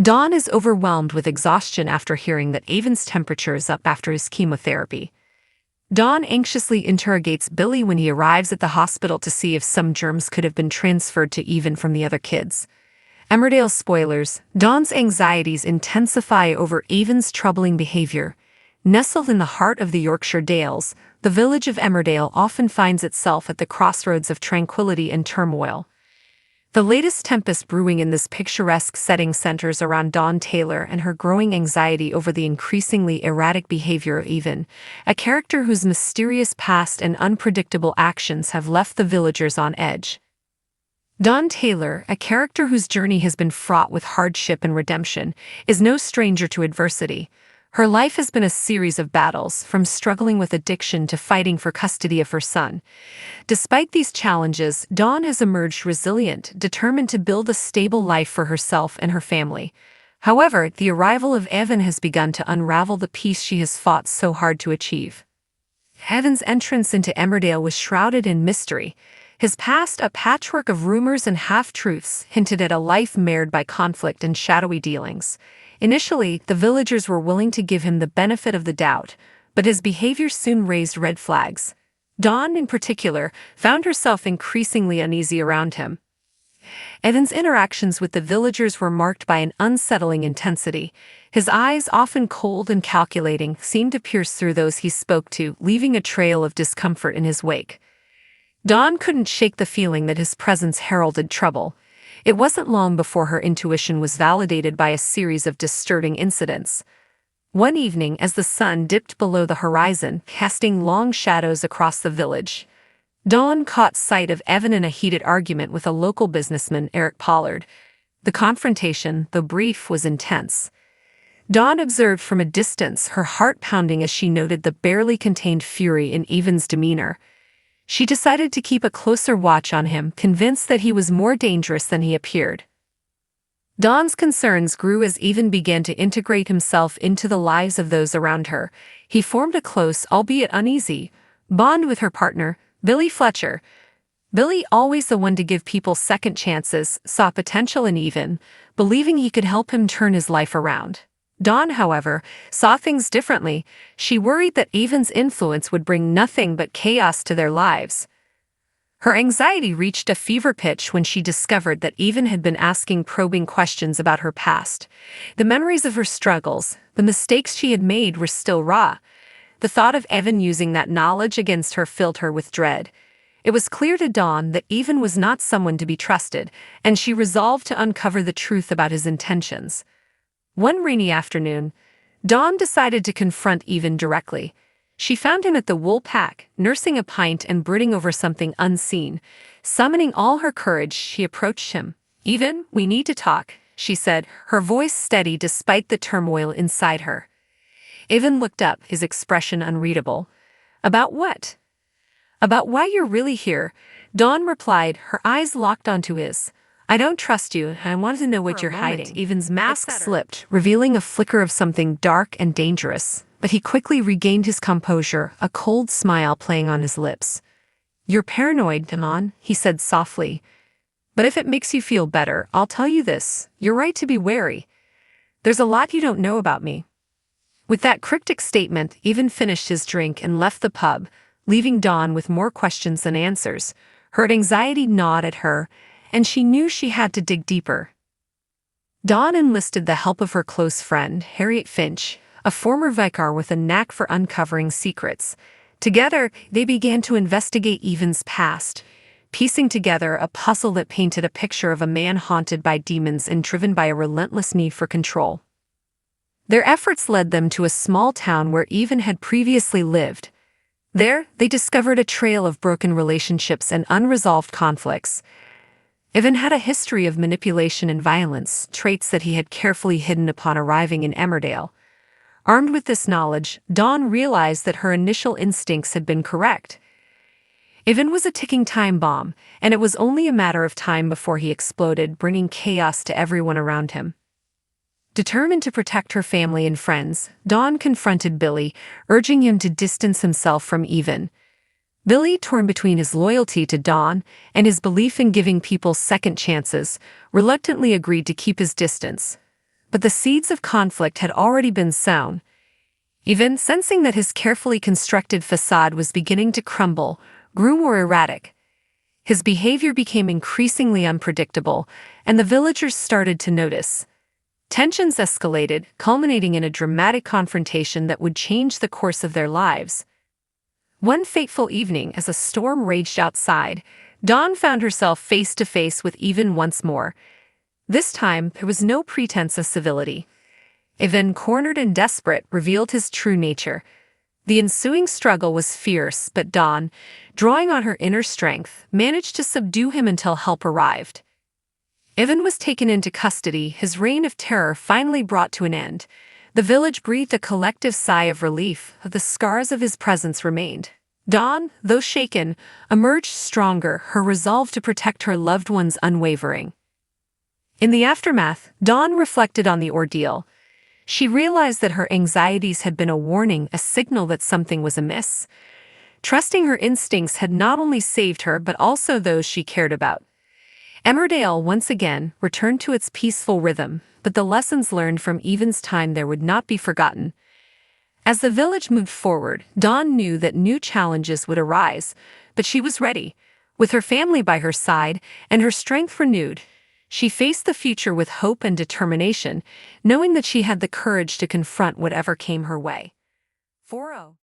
Dawn is overwhelmed with exhaustion after hearing that Avon's temperature is up after his chemotherapy. Dawn anxiously interrogates Billy when he arrives at the hospital to see if some germs could have been transferred to Avon from the other kids. Emmerdale spoilers: Dawn's anxieties intensify over Avon's troubling behavior. Nestled in the heart of the Yorkshire Dales, the village of Emmerdale often finds itself at the crossroads of tranquility and turmoil. The latest tempest brewing in this picturesque setting centers around Dawn Taylor and her growing anxiety over the increasingly erratic behavior of Avon, a character whose mysterious past and unpredictable actions have left the villagers on edge. Dawn Taylor, a character whose journey has been fraught with hardship and redemption, is no stranger to adversity. Her life has been a series of battles, from struggling with addiction to fighting for custody of her son. Despite these challenges, Dawn has emerged resilient, determined to build a stable life for herself and her family. However, the arrival of Evan has begun to unravel the peace she has fought so hard to achieve. Evan's entrance into Emmerdale was shrouded in mystery. His past, a patchwork of rumors and half-truths, hinted at a life marred by conflict and shadowy dealings. Initially, the villagers were willing to give him the benefit of the doubt, but his behavior soon raised red flags. Dawn, in particular, found herself increasingly uneasy around him. Evan's interactions with the villagers were marked by an unsettling intensity. His eyes, often cold and calculating, seemed to pierce through those he spoke to, leaving a trail of discomfort in his wake. Dawn couldn't shake the feeling that his presence heralded trouble. It wasn't long before her intuition was validated by a series of disturbing incidents. One evening, as the sun dipped below the horizon, casting long shadows across the village, Dawn caught sight of Evan in a heated argument with a local businessman, Eric Pollard. The confrontation, though brief, was intense. Dawn observed from a distance, her heart pounding as she noted the barely contained fury in Evan's demeanor. She decided to keep a closer watch on him, convinced that he was more dangerous than he appeared. Dawn's concerns grew as Evan began to integrate himself into the lives of those around her. He formed a close, albeit uneasy, bond with her partner, Billy Fletcher. Billy, always the one to give people second chances, saw potential in Evan, believing he could help him turn his life around. Dawn, however, saw things differently. She worried that Evan's influence would bring nothing but chaos to their lives. Her anxiety reached a fever pitch when she discovered that Evan had been asking probing questions about her past. The memories of her struggles, the mistakes she had made, were still raw. The thought of Evan using that knowledge against her filled her with dread. It was clear to Dawn that Evan was not someone to be trusted, and she resolved to uncover the truth about his intentions. One rainy afternoon, Dawn decided to confront Evan directly. She found him at the wool pack, nursing a pint and brooding over something unseen. Summoning all her courage, she approached him. "Evan, we need to talk," she said, her voice steady despite the turmoil inside her. Evan looked up, his expression unreadable. "About what?" "About why you're really here," Dawn replied, her eyes locked onto his. "I don't trust you, and I want to know what you're hiding." Evan's mask slipped, revealing a flicker of something dark and dangerous, but he quickly regained his composure, a cold smile playing on his lips. "You're paranoid, Dawn," he said softly. "But if it makes you feel better, I'll tell you this. You're right to be wary. There's a lot you don't know about me." With that cryptic statement, Evan finished his drink and left the pub, leaving Dawn with more questions than answers. Her anxiety gnawed at her, and she knew she had to dig deeper. Dawn enlisted the help of her close friend, Harriet Finch, a former vicar with a knack for uncovering secrets. Together, they began to investigate Evan's past, piecing together a puzzle that painted a picture of a man haunted by demons and driven by a relentless need for control. Their efforts led them to a small town where Evan had previously lived. There, they discovered a trail of broken relationships and unresolved conflicts. Evan had a history of manipulation and violence, traits that he had carefully hidden upon arriving in Emmerdale. Armed with this knowledge, Dawn realized that her initial instincts had been correct. Evan was a ticking time bomb, and it was only a matter of time before he exploded, bringing chaos to everyone around him. Determined to protect her family and friends, Dawn confronted Billy, urging him to distance himself from Evan. Billy, torn between his loyalty to Dawn and his belief in giving people second chances, reluctantly agreed to keep his distance. But the seeds of conflict had already been sown. Even sensing that his carefully constructed facade was beginning to crumble, grew more erratic. His behavior became increasingly unpredictable, and the villagers started to notice. Tensions escalated, culminating in a dramatic confrontation that would change the course of their lives. One fateful evening, as a storm raged outside, Dawn found herself face to face with Even once more. This time, there was no pretense of civility. Even, cornered and desperate, revealed his true nature. The ensuing struggle was fierce, but Dawn, drawing on her inner strength, managed to subdue him until help arrived. Even was taken into custody, his reign of terror finally brought to an end. The village breathed a collective sigh of relief. The scars of his presence remained. Dawn, though shaken, emerged stronger, her resolve to protect her loved ones unwavering. In the aftermath, Dawn reflected on the ordeal. She realized that her anxieties had been a warning, a signal that something was amiss. Trusting her instincts had not only saved her but also those she cared about. Emmerdale once again returned to its peaceful rhythm, but the lessons learned from Even's time there would not be forgotten. As the village moved forward, Dawn knew that new challenges would arise, but she was ready. With her family by her side and her strength renewed, she faced the future with hope and determination, knowing that she had the courage to confront whatever came her way. 40